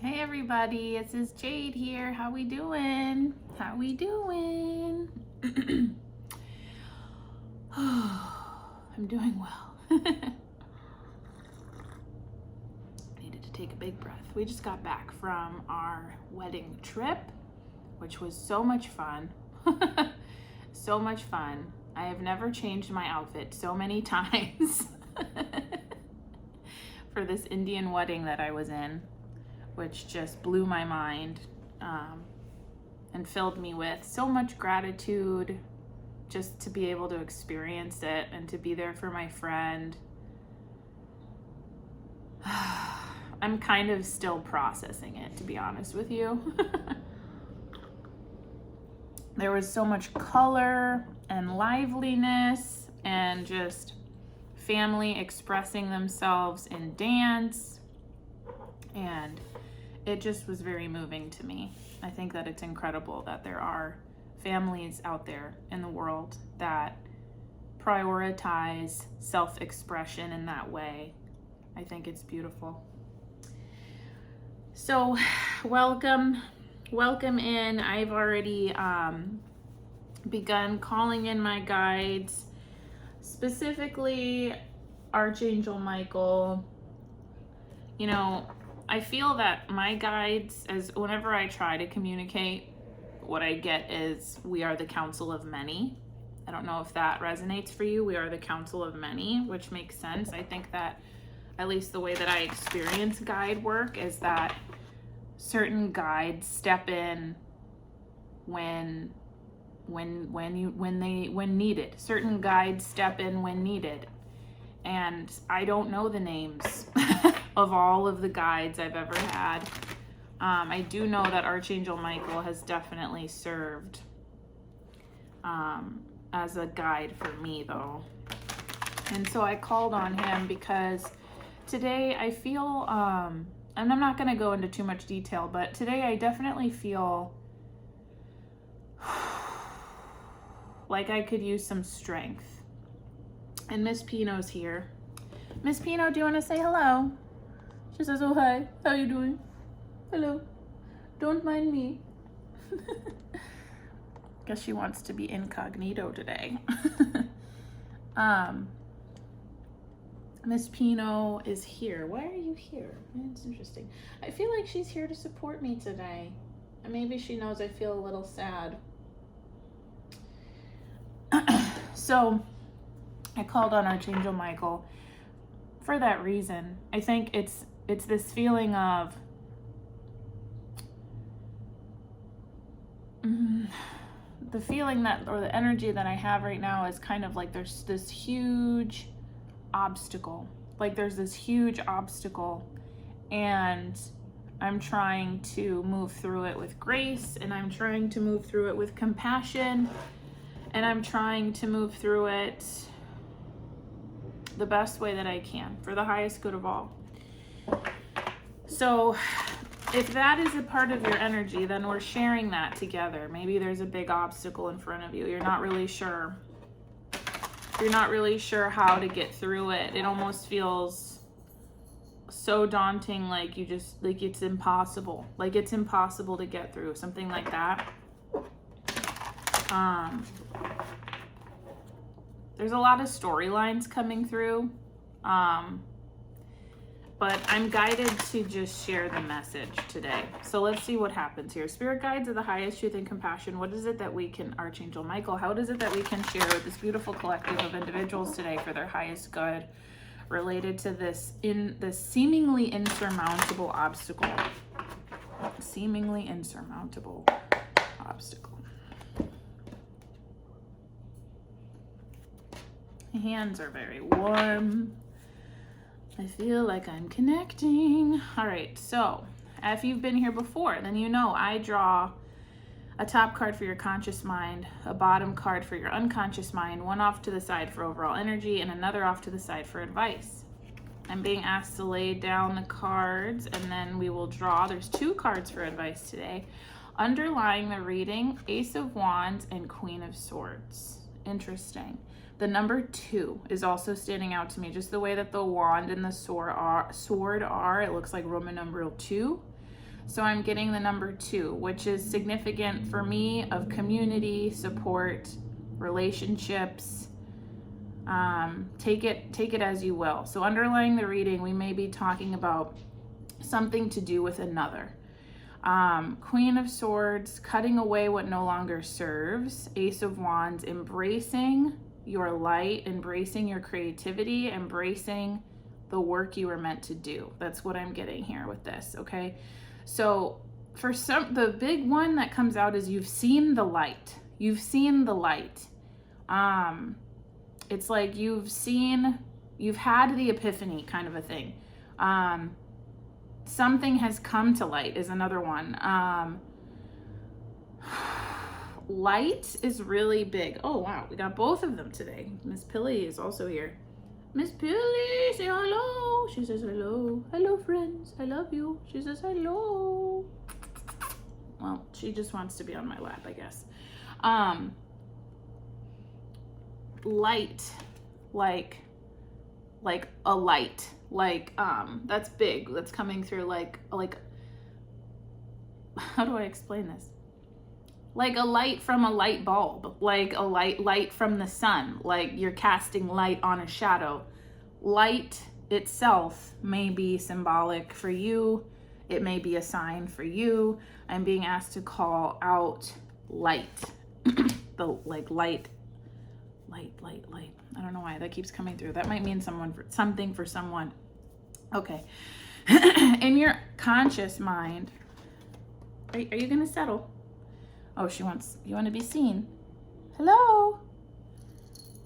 Hey everybody, this is Jade here. How we doing? How we doing? I'm doing well. Needed to take a big breath. We just got back from our wedding trip, which was so much fun. So much fun. I have never changed my outfit so many times for this Indian wedding that I was in, which just blew my mind and filled me with so much gratitude just to be able to experience it and to be there for my friend. I'm kind of still processing it, to be honest with you. There was so much color and liveliness and just family expressing themselves in dance, and it just was very moving to me. I think that it's incredible that there are families out there in the world that prioritize self-expression in that way. I think it's beautiful. So welcome in. I've already begun calling in my guides, specifically Archangel Michael. You know, I feel that my guides, as whenever I try to communicate, what I get is we are the council of many. I don't know if that resonates for you. We are the council of many, which makes sense. I think that at least the way that I experience guide work is that certain guides step in when needed. Certain guides step in when needed. And I don't know the names of all of the guides I've ever had. I do know that Archangel Michael has definitely served as a guide for me, though. And so I called on him because today I feel, and I'm not going to go into too much detail, but today I definitely feel like I could use some strength. And Miss Pino's here. Miss Pino, do you want to say hello? She says, oh, hi. How you doing? Hello. Don't mind me. Guess she wants to be incognito today. Miss Pino is here. Why are you here? It's interesting. I feel like she's here to support me today. And maybe she knows I feel a little sad. So I called on Archangel Michael for that reason. I think it's this feeling of the feeling that, or the energy that I have right now is kind of like there's this huge obstacle. Like there's this huge obstacle, and I'm trying to move through it with grace, and I'm trying to move through it with compassion, and I'm trying to move through it the best way that I can for the highest good of all. So if that is a part of your energy, then we're sharing that together. Maybe there's a big obstacle in front of you. You're not really sure. You're not really sure how to get through it. It almost feels so daunting, like you just, like it's impossible. Like it's impossible to get through, something like that. There's a lot of storylines coming through, but I'm guided to just share the message today. So let's see what happens here. Spirit guides of the highest truth and compassion. What is it that we can, Archangel Michael, how is it that we can share with this beautiful collective of individuals today for their highest good related to this seemingly insurmountable obstacle? Seemingly insurmountable obstacle. My hands are very warm. I feel like I'm connecting. All right, so if you've been here before, then you know I draw a top card for your conscious mind, a bottom card for your unconscious mind, one off to the side for overall energy, and another off to the side for advice. I'm being asked to lay down the cards, and then we will draw. There's 2 cards for advice today. Underlying the reading, Ace of Wands and Queen of Swords. Interesting. The number 2 is also standing out to me, just the way that the wand and the sword are. It looks like Roman numeral 2. So I'm getting the number 2, which is significant for me of community, support, relationships. Take it as you will. So underlying the reading, we may be talking about something to do with another. Queen of Swords, cutting away what no longer serves. Ace of Wands, embracing your light, embracing your creativity, embracing the work you were meant to do. That's what I'm getting here with this, okay? So for some, the big one that comes out is you've seen the light. You've seen the light. It's like you've had the epiphany kind of a thing. Something has come to light is another one. Light is really big. Oh, wow. We got both of them today. Miss Pilly is also here. Miss Pilly, say hello. She says hello. Hello, friends. I love you. She says hello. Well, she just wants to be on my lap, I guess. Light, like a light. That's big. That's coming through like how do I explain this? Like a light from a light bulb, like a light from the sun, like you're casting light on a shadow. Light itself may be symbolic for you. It may be a sign for you. I'm being asked to call out light. The light. I don't know why that keeps coming through. That might mean something for someone. Okay. In your conscious mind, are you gonna settle? Oh, you want to be seen. Hello.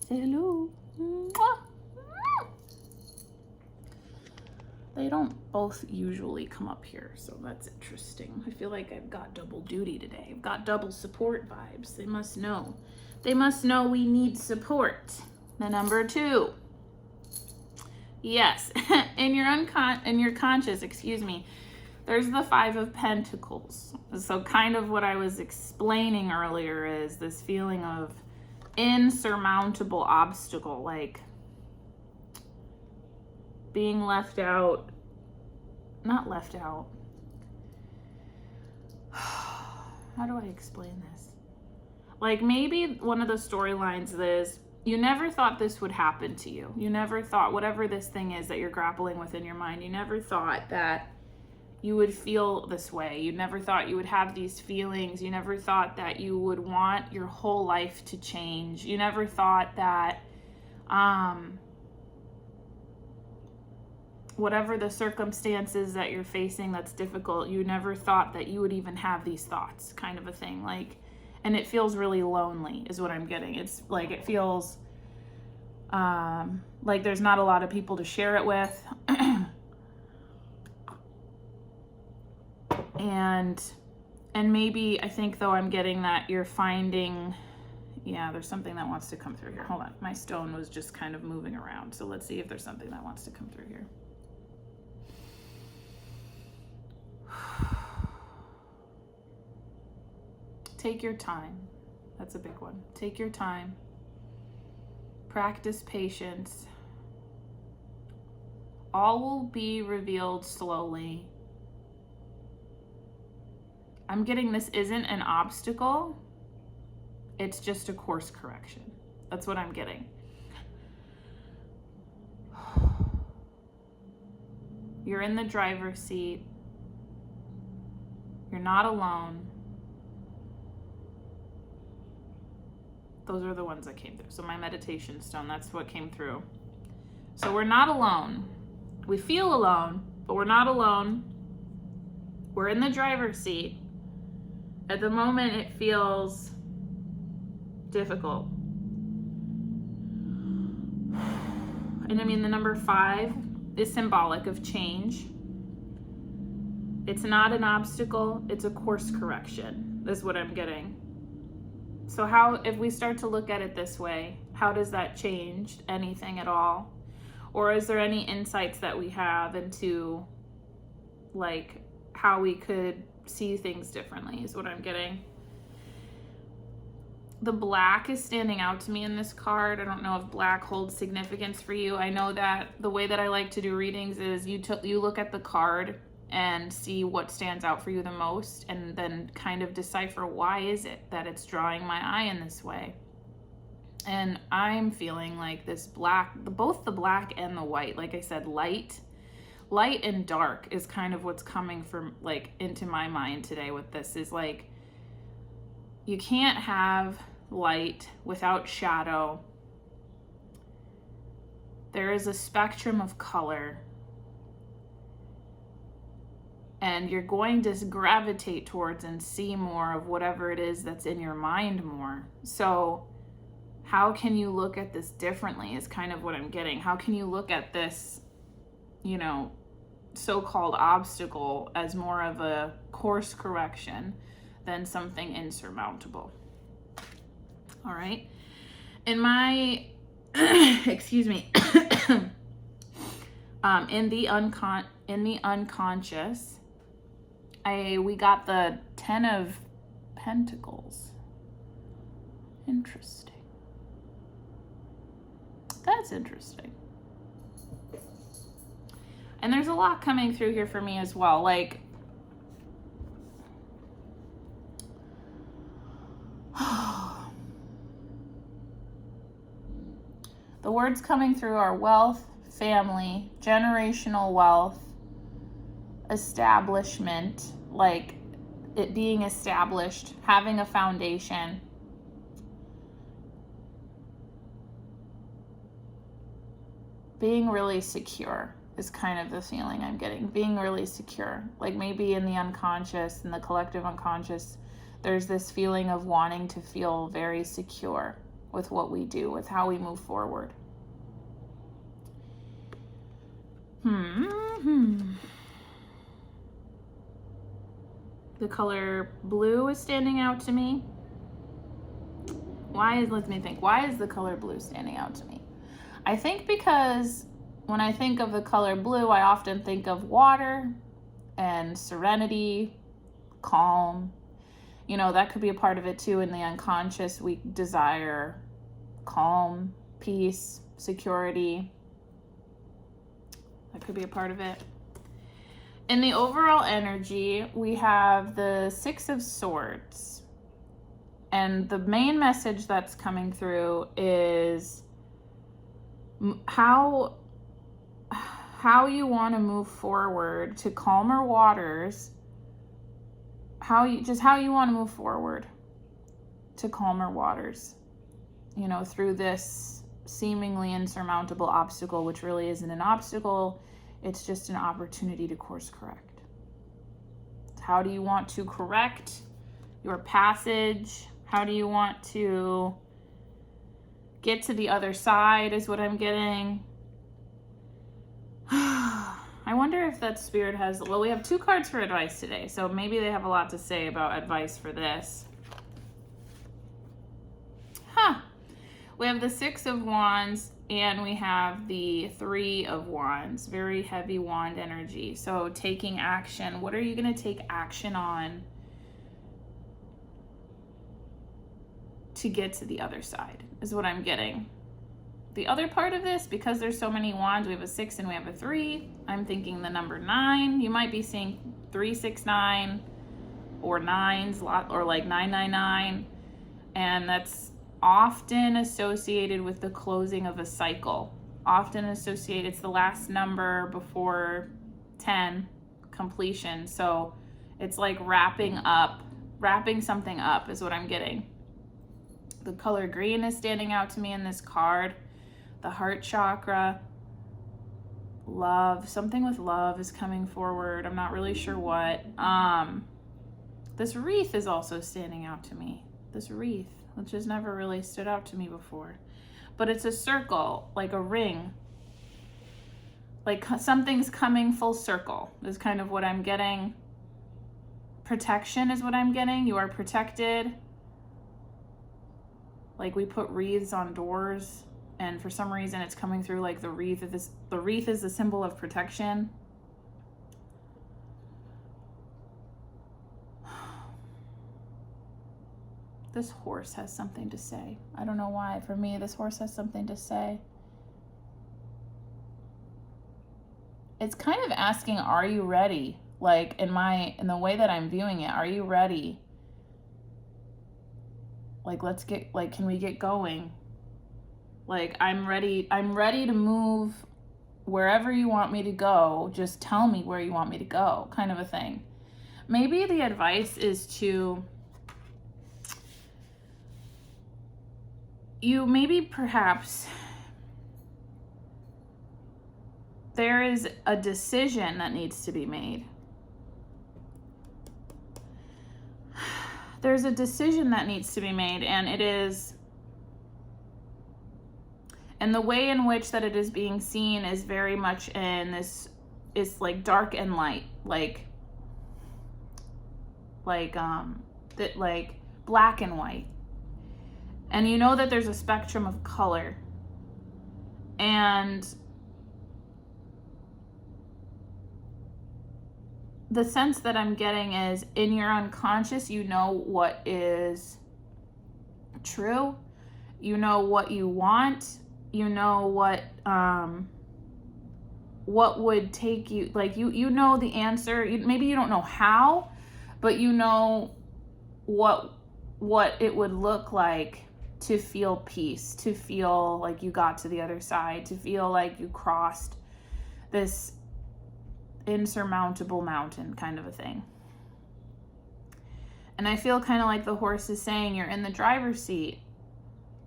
Say hello. Mwah. They don't both usually come up here, so that's interesting. I feel like I've got double duty today. I've got double support vibes. They must know. They must know we need support. The number 2. Yes, in your conscious, excuse me, there's the 5 of Pentacles. So kind of what I was explaining earlier is this feeling of insurmountable obstacle, like being left out, not left out. How do I explain this? Like maybe one of the storylines is you never thought this would happen to you. You never thought, whatever this thing is that you're grappling with in your mind, you never thought that you would feel this way. You never thought you would have these feelings. You never thought that you would want your whole life to change. You never thought that whatever the circumstances that you're facing that's difficult, you never thought that you would even have these thoughts, kind of a thing. Like, and it feels really lonely is what I'm getting. It's like it feels like there's not a lot of people to share it with. And maybe, I think though I'm getting that you're finding, yeah, there's something that wants to come through here. Hold on, my stone was just kind of moving around. So let's see if there's something that wants to come through here. Take your time. That's a big one. Take your time. Practice patience. All will be revealed slowly. I'm getting this isn't an obstacle. It's just a course correction. That's what I'm getting. You're in the driver's seat. You're not alone. Those are the ones that came through. So my meditation stone, that's what came through. So we're not alone. We feel alone, but we're not alone. We're in the driver's seat. At the moment, it feels difficult. And I mean, the number 5 is symbolic of change. It's not an obstacle, it's a course correction, is what I'm getting. So how, if we start to look at it this way, how does that change anything at all? Or is there any insights that we have into like how we could see things differently is what I'm getting. The black is standing out to me in this card. I don't know if black holds significance for you. I know that the way that I like to do readings is you look at the card and see what stands out for you the most, and then kind of decipher why is it that it's drawing my eye in this way. And I'm feeling like this black, both the black and the white, like I said, light and dark is kind of what's coming from like into my mind today with this. Is like, you can't have light without shadow. There is a spectrum of color, and you're going to gravitate towards and see more of whatever it is that's in your mind more. So how can you look at this differently is kind of what I'm getting. How can you look at this, you know, so-called obstacle as more of a course correction than something insurmountable? All right. In my, excuse me, in the unconscious, we got the 10 of Pentacles. Interesting. That's interesting. And there's a lot coming through here for me as well. Like, the words coming through are wealth, family, generational wealth, establishment, like it being established, having a foundation. Being really secure is kind of the feeling I'm getting. Being really secure. Like maybe in the unconscious, in the collective unconscious, there's this feeling of wanting to feel very secure with what we do, with how we move forward. The color blue is standing out to me. Let me think, why is the color blue standing out to me? I think because when I think of the color blue, I often think of water and serenity, calm. You know, that could be a part of it too. In the unconscious, we desire calm, peace, security. That could be a part of it. In the overall energy, we have the 6 of Swords. And the main message that's coming through is how you want to move forward to calmer waters. How you want to move forward to calmer waters, you know, through this seemingly insurmountable obstacle, which really isn't an obstacle. It's just an opportunity to course correct. How do you want to correct your passage? How do you want to get to the other side is what I'm getting. I wonder if that spirit has, well, we have 2 cards for advice today, so maybe they have a lot to say about advice for this. We have the 6 of Wands and we have the 3 of Wands, very heavy wand energy. So taking action, what are you going to take action on to get to the other side is what I'm getting. The other part of this, because there's so many wands, we have a 6 and we have a 3. I'm thinking the number 9. You might be seeing 369 or 9s, or like 999. And that's often associated with the closing of a cycle. Often associated, it's the last number before 10, completion. So it's like wrapping something up is what I'm getting. The color green is standing out to me in this card. The heart chakra, love, something with love is coming forward. I'm not really sure what. This wreath is also standing out to me. This wreath, which has never really stood out to me before. But it's a circle, like a ring. Like something's coming full circle is kind of what I'm getting. Protection is what I'm getting. You are protected. Like we put wreaths on doors, and for some reason it's coming through like the wreath is a symbol of protection. This horse has something to say. I don't know why. For me, this horse has something to say. It's kind of asking, are you ready? Like in the way that I'm viewing it, are you ready? Like, can we get going? Like, I'm ready to move wherever you want me to go. Just tell me where you want me to go, kind of a thing. Maybe the advice is to perhaps there is a decision that needs to be made. There's a decision that needs to be made, and it is, and the way in which that it is being seen is very much in this, is like dark and light, like black and white. And you know that there's a spectrum of color. And the sense that I'm getting is, in your unconscious, you know what is true. You know what you want. You know what would take you, like you know the answer. Maybe you don't know how, but you know what it would look like to feel peace, to feel like you got to the other side, to feel like you crossed this insurmountable mountain, kind of a thing. And I feel kind of like the horse is saying, you're in the driver's seat.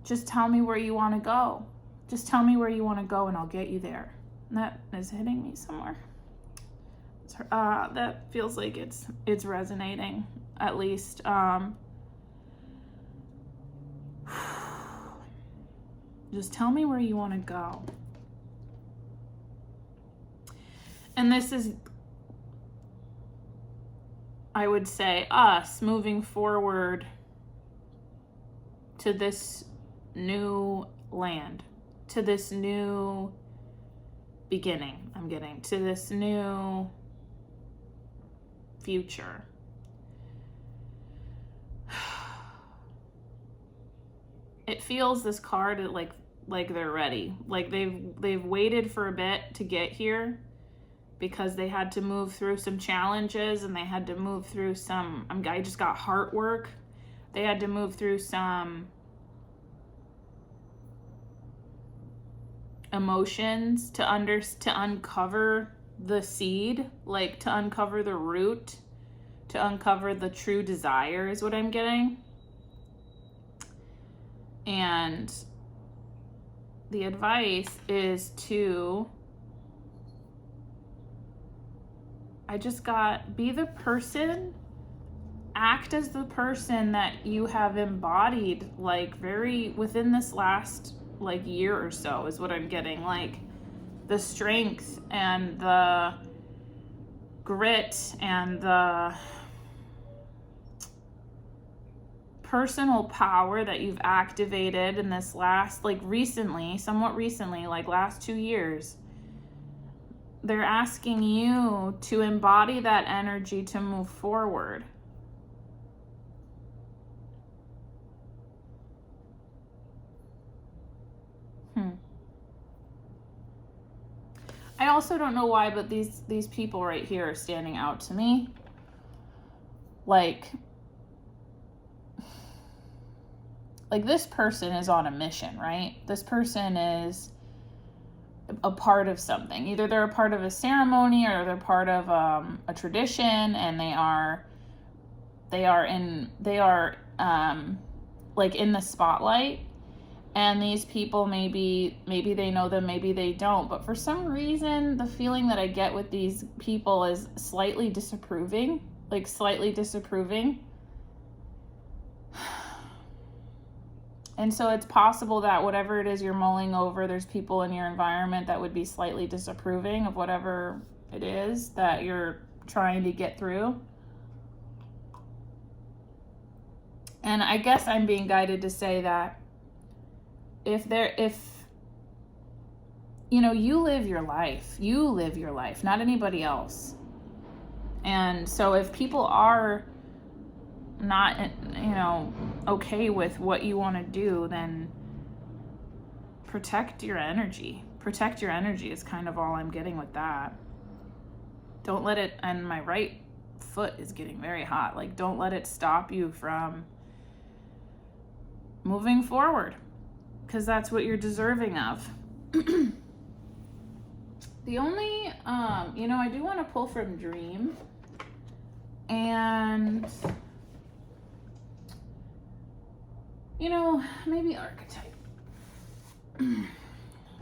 Just tell me where you want to go. Just tell me where you want to go and I'll get you there. And that is hitting me somewhere. That feels like it's resonating, at least. Just tell me where you want to go. And this is, I would say, us moving forward to this new land, to this new beginning, I'm getting, to this new future. It feels, this card, like they're ready. Like they've waited for a bit to get here, because they had to move through some challenges, and they had to move through some, I just got heart work. They had to move through some emotions to uncover the seed, like to uncover the root, to uncover the true desire, is what I'm getting. And the advice is to, I just got, be the person, act as the person that you have embodied, like very within this last like year or so, is what I'm getting. Like the strength and the grit and the personal power that you've activated in this last, like recently, somewhat recently, like last 2 years. They're asking you to embody that energy to move forward. I also don't know why, but these people right here are standing out to me. Like this person is on a mission, right? This person is a part of something. Either they're a part of a ceremony, or they're part of a tradition, and they are like in the spotlight. And these people, maybe they know them, maybe they don't, but for some reason the feeling that I get with these people is slightly disapproving. And so it's possible that whatever it is you're mulling over, there's people in your environment that would be slightly disapproving of whatever it is that you're trying to get through. And I guess I'm being guided to say that if you live your life, not anybody else. And so if people are not, okay with what you want to do, then protect your energy. Protect your energy is kind of all I'm getting with that. Don't let it, and my right foot is getting very hot. Like, don't let it stop you from moving forward, because that's what you're deserving of. The only, I do want to pull from Dream, and, maybe Archetype.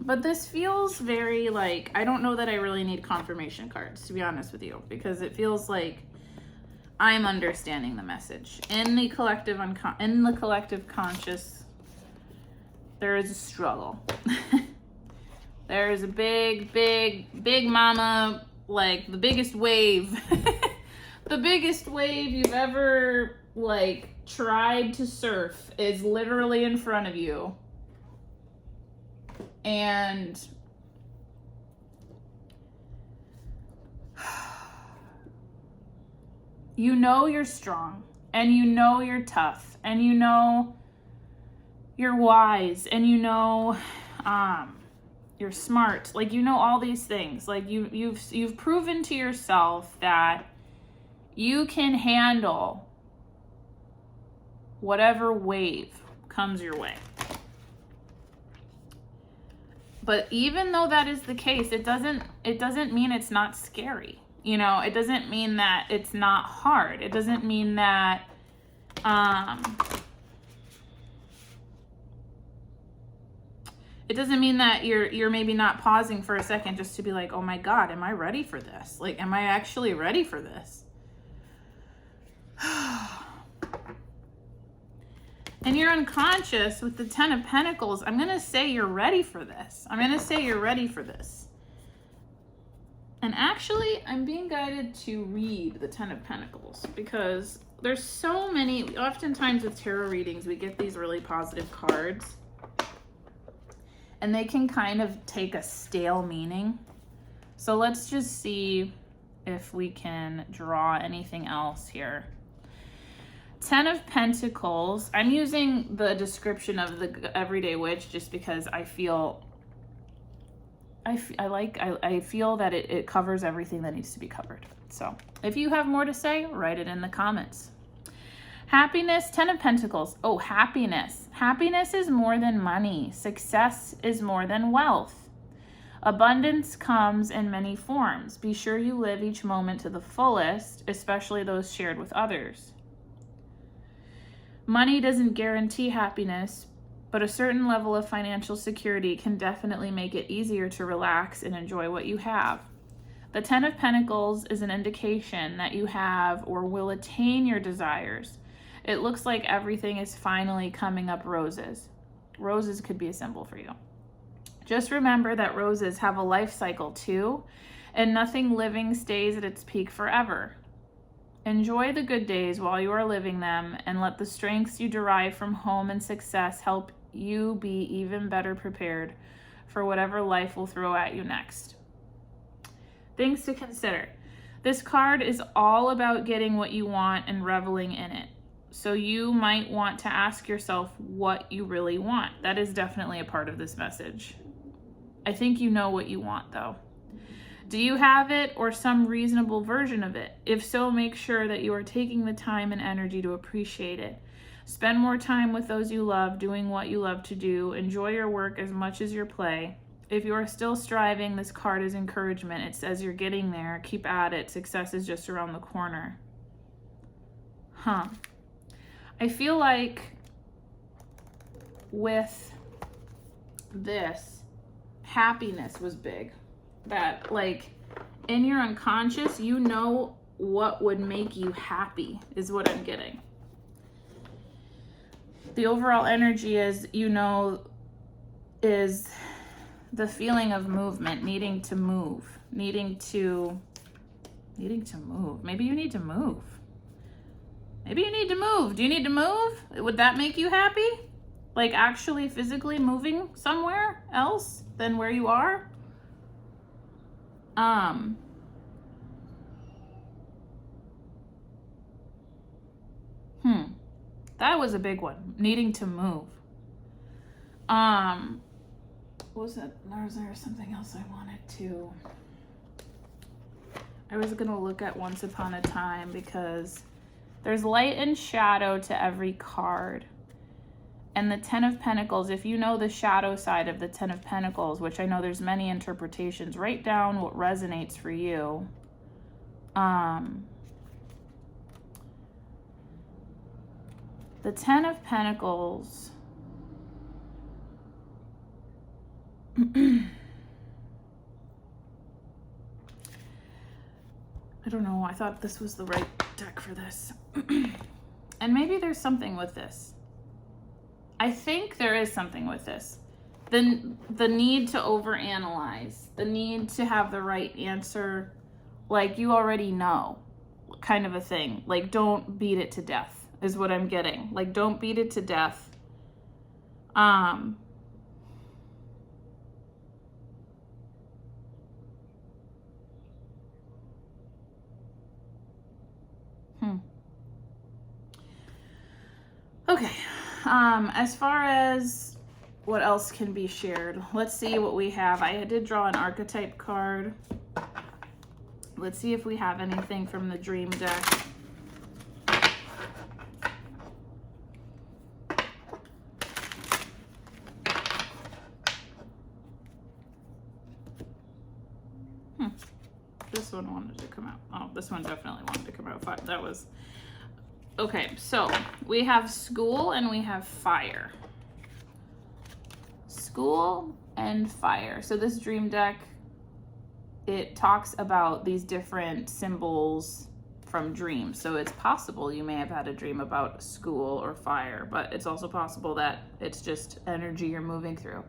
But this feels very like, I don't know that I really need confirmation cards, to be honest with you, because it feels like I'm understanding the message. In the collective conscious, there is a struggle. There is a big mama, like the biggest wave, the biggest wave you've ever like tried to surf is literally in front of you. And you're strong, and you're tough, and you're wise, and you're smart. Like, all these things. Like, you've proven to yourself that you can handle whatever wave comes your way. But even though that is the case, it doesn't mean it's not scary. It doesn't mean that it's not hard. It doesn't mean that you're maybe not pausing for a second just to be like, oh my God, am I ready for this? Like, am I actually ready for this? And you're unconscious with the 10 of Pentacles. I'm going to say you're ready for this. And actually, I'm being guided to read the 10 of Pentacles because there's so many, oftentimes with tarot readings, we get these really positive cards and they can kind of take a stale meaning. So let's just see if we can draw anything else here. 10 of Pentacles. I'm using the description of the Everyday Witch just because I feel that it covers everything that needs to be covered. So if you have more to say, write it in the comments. Happiness, 10 of Pentacles. Oh, happiness. Happiness is more than money. Success is more than wealth. Abundance comes in many forms. Be sure you live each moment to the fullest, especially those shared with others. Money doesn't guarantee happiness, but a certain level of financial security can definitely make it easier to relax and enjoy what you have. The 10 of Pentacles is an indication that you have or will attain your desires. It looks like everything is finally coming up roses. Roses could be a symbol for you. Just remember that roses have a life cycle too, and nothing living stays at its peak forever. Enjoy the good days while you are living them, and let the strengths you derive from home and success help you be even better prepared for whatever life will throw at you next. Things to consider. This card is all about getting what you want and reveling in it. So you might want to ask yourself what you really want. That is definitely a part of this message. I think you know what you want, though. Do you have it or some reasonable version of it? If so, make sure that you are taking the time and energy to appreciate it. Spend more time with those you love, doing what you love to do. Enjoy your work as much as your play. If you are still striving, this card is encouragement. It says you're getting there. Keep at it. Success is just around the corner. I feel like with this, happiness was big. That, like, in your unconscious, you know what would make you happy is what I'm getting. The overall energy is the feeling of movement, needing to move. Maybe you need to move. Maybe you need to move. Do you need to move? Would that make you happy? Like, actually physically moving somewhere else than where you are? That was a big one. Needing to move. Was there something else I wanted to? I was going to look at Once Upon a Time because there's light and shadow to every card. And the Ten of Pentacles, if you know the shadow side of the Ten of Pentacles, which I know there's many interpretations, write down what resonates for you. The Ten of Pentacles. I don't know. I thought this was the right deck for this. And maybe there's something with this. I think there is something with this. The need to overanalyze, the need to have the right answer, like you already know, kind of a thing. Like, don't beat it to death is what I'm getting. Like, don't beat it to death. Okay. As far as what else can be shared, let's see what we have. I did draw an archetype card. Let's see if we have anything from the dream deck. This one wanted to come out. Oh, this one definitely wanted to come out. That was... Okay, so we have school and we have fire. School and fire. So this dream deck, it talks about these different symbols from dreams. So it's possible you may have had a dream about school or fire, but it's also possible that it's just energy you're moving through.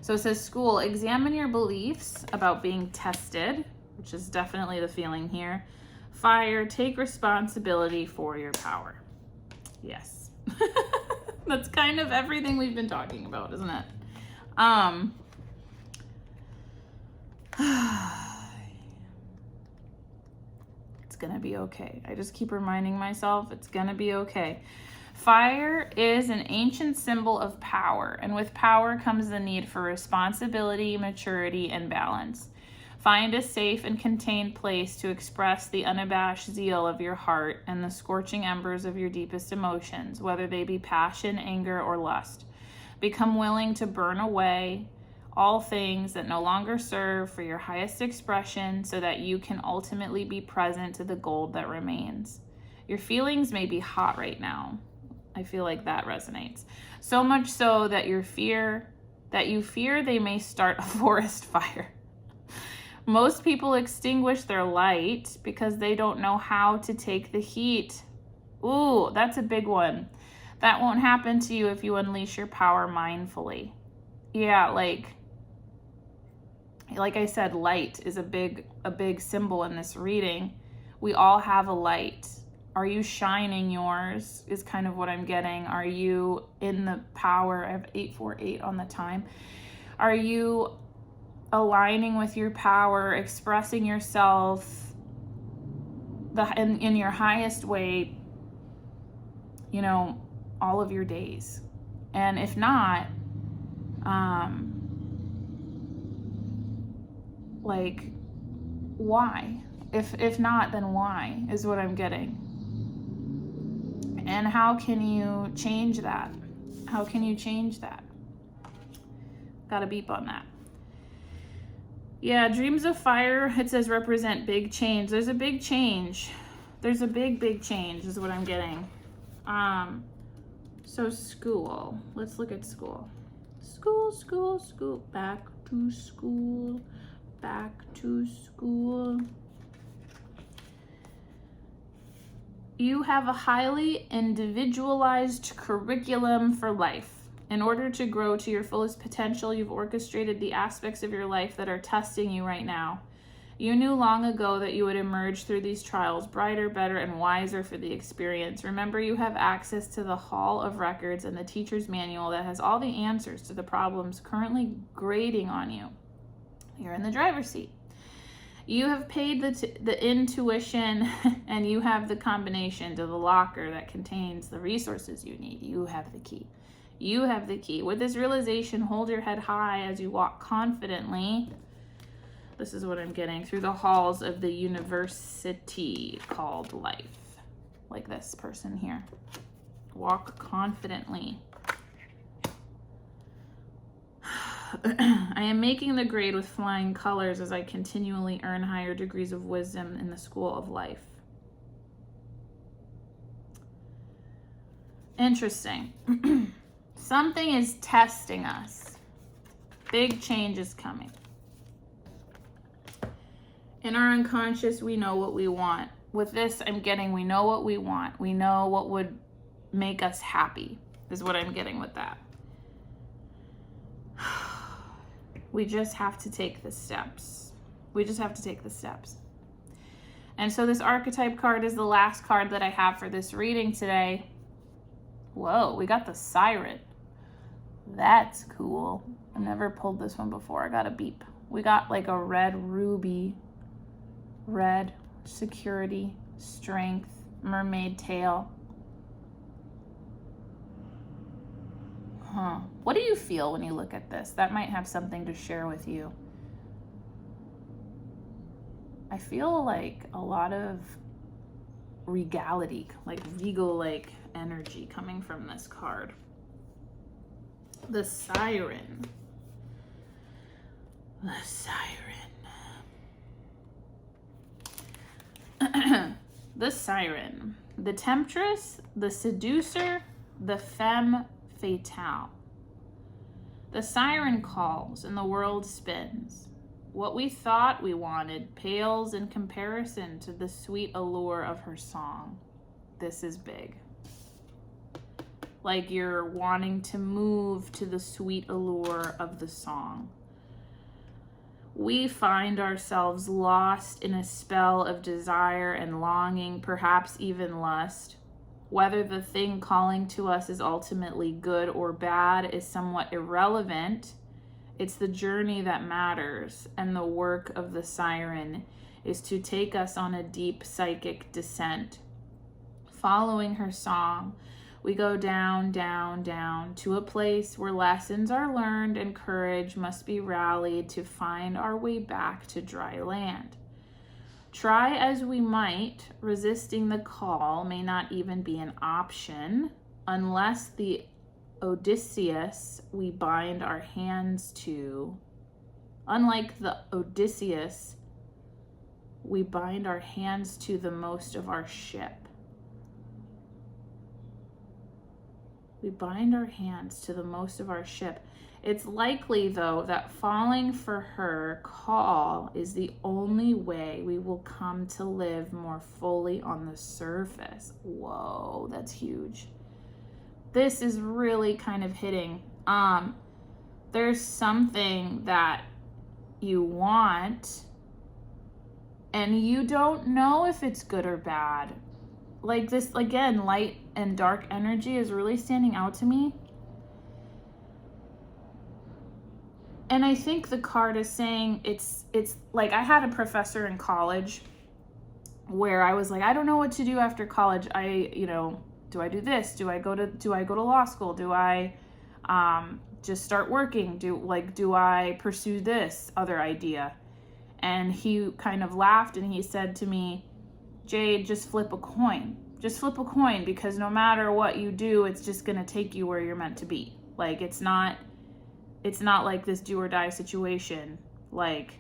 So it says school, examine your beliefs about being tested, which is definitely the feeling here. Fire, take responsibility for your power. Yes. That's kind of everything we've been talking about, isn't it? It's gonna be okay. I just keep reminding myself it's gonna be okay. Fire is an ancient symbol of power, and with power comes the need for responsibility, maturity, and balance. Find a safe and contained place to express the unabashed zeal of your heart and the scorching embers of your deepest emotions, whether they be passion, anger, or lust. Become willing to burn away all things that no longer serve for your highest expression so that you can ultimately be present to the gold that remains. Your feelings may be hot right now. I feel like that resonates. So much so that you fear they may start a forest fire. Most people extinguish their light because they don't know how to take the heat. Ooh, that's a big one. That won't happen to you if you unleash your power mindfully. Yeah, like I said, light is a big symbol in this reading. We all have a light. Are you shining yours is kind of what I'm getting. Are you in the power? I have 848 on the time. Are you aligning with your power, expressing yourself in your highest way, you know, all of your days? And if not, like, why? If not, then why is what I'm getting. And how can you change that? How can you change that? Got a beep on that. Yeah, dreams of fire, it says represent big change. There's a big change. There's a big change is what I'm getting. So school. Let's look at school. School. Back to school. Back to school. You have a highly individualized curriculum for life. In order to grow to your fullest potential, you've orchestrated the aspects of your life that are testing you right now. You knew long ago that you would emerge through these trials brighter, better, and wiser for the experience. Remember, you have access to the Hall of Records and the teacher's manual that has all the answers to the problems currently grating on you. You're in the driver's seat. You have paid the intuition, and you have the combination to the locker that contains the resources you need. You have the key. You have the key. With this realization, hold your head high as you walk confidently. This is what I'm getting. Through the halls of the university called life. Like this person here. Walk confidently. I am making the grade with flying colors as I continually earn higher degrees of wisdom in the school of life. Interesting. Something is testing us. Big change is coming. In our unconscious, we know what we want. With this, I'm getting, we know what we want. We know what would make us happy, is what I'm getting with that. We just have to take the steps. We just have to take the steps. And so this archetype card is the last card that I have for this reading today. Whoa, we got the Siren. That's cool. I've never pulled this one before. I got a beep. We got like a red ruby. Red, security, strength, mermaid tail. Huh. What do you feel when you look at this? That might have something to share with you. I feel like a lot of regality, like regal-like energy coming from this card. The Siren. The Siren. The Siren. The Temptress, the Seducer, the Femme Fatale. The siren calls and the world spins. What we thought we wanted pales in comparison to the sweet allure of her song. This is big. Like you're wanting to move to the sweet allure of the song. We find ourselves lost in a spell of desire and longing, perhaps even lust. Whether the thing calling to us is ultimately good or bad is somewhat irrelevant. It's the journey that matters, and the work of the siren is to take us on a deep psychic descent. Following her song, we go down, down, down to a place where lessons are learned and courage must be rallied to find our way back to dry land. Try as we might, resisting the call may not even be an option unless the Odysseus we bind our hands to. Unlike the Odysseus, we bind our hands to the most of our ship. We bind our hands to the most of our ship. It's likely, though, that falling for her call is the only way we will come to live more fully on the surface. Whoa, that's huge. This is really kind of hitting. There's something that you want, and you don't know if it's good or bad. Like this, again, light and dark energy is really standing out to me. And I think the card is saying it's like I had a professor in college where I was like, I don't know what to do after college. Do I do this? Do I go to law school? Do I just start working? Do I pursue this other idea? And he kind of laughed and he said to me, Jade, just flip a coin. Just flip a coin, because no matter what you do, it's just going to take you where you're meant to be. Like, it's not like this do or die situation. Like,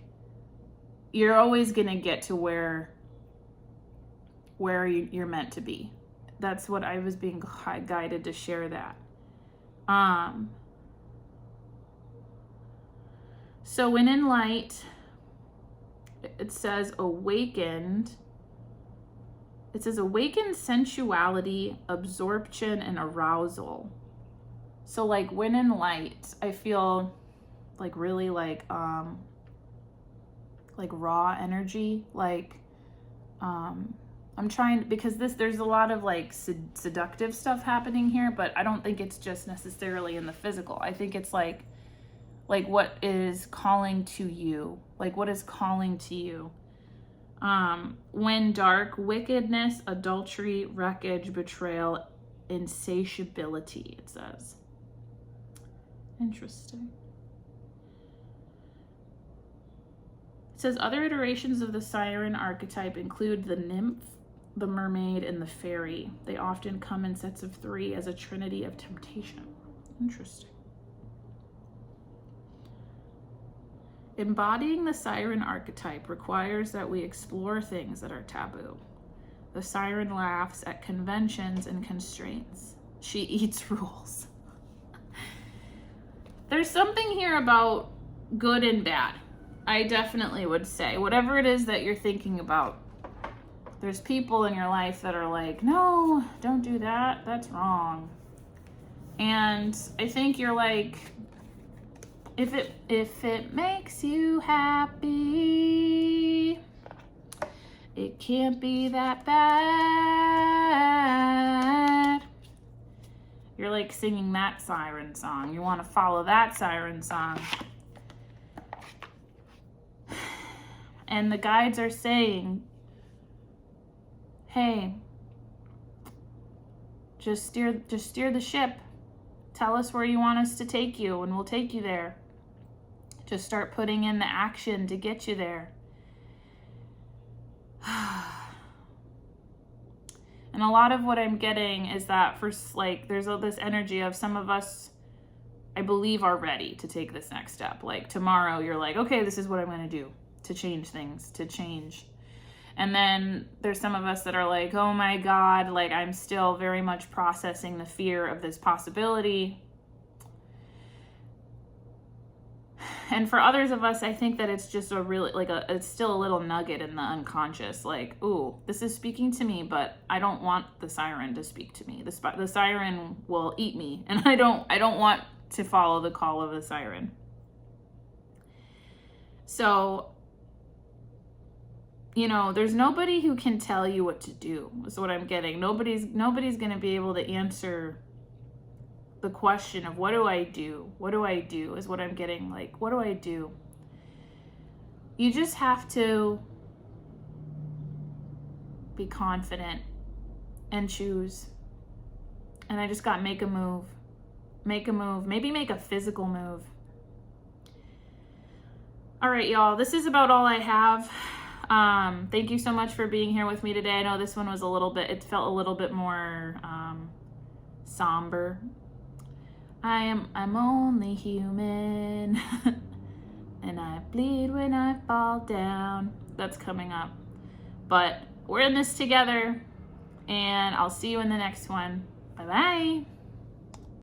you're always going to get to where you're meant to be. That's what I was being guided to share that. So when in light, it says awakened. It says awakened sensuality, absorption, and arousal. So like when in light, I feel like really like raw energy. Like I'm trying, because there's a lot of like seductive stuff happening here, but I don't think it's just necessarily in the physical. I think it's like what is calling to you, like what is calling to you. When dark, wickedness, adultery, wreckage, betrayal, insatiability, it says. Interesting. It says other iterations of the siren archetype include the nymph, the mermaid, and the fairy. They often come in sets of 3 as a trinity of temptation. Interesting. Embodying the siren archetype requires that we explore things that are taboo. The siren laughs at conventions and constraints. She eats rules. There's something here about good and bad. I definitely would say, whatever it is that you're thinking about, there's people in your life that are like, no, don't do that. That's wrong. And I think you're like, if it makes you happy, it can't be that bad. You're like singing that siren song. You want to follow that siren song. And the guides are saying, hey, just steer the ship. Tell us where you want us to take you and we'll take you there. Just start putting in the action to get you there. And a lot of what I'm getting is that there's this energy of some of us, I believe, are ready to take this next step. Like tomorrow you're like, okay, this is what I'm going to do to change things, to change. And then there's some of us that are like, oh my God, like I'm still very much processing the fear of this possibility. And for others of us, I think that it's just it's still a little nugget in the unconscious. Like, ooh, this is speaking to me, but I don't want the siren to speak to me. The siren will eat me, and I don't want to follow the call of the siren. So, there's nobody who can tell you what to do, is what I'm getting. Nobody's going to be able to answer the question of what do I do? What do I do is what I'm getting. Like, what do I do? You just have to be confident and choose. And I just got make a move, maybe make a physical move. All right, y'all, this is about all I have. Thank you so much for being here with me today. I know this one was it felt a little bit more somber. I'm only human and I bleed when I fall down. That's coming up. But we're in this together and I'll see you in the next one. Bye-bye.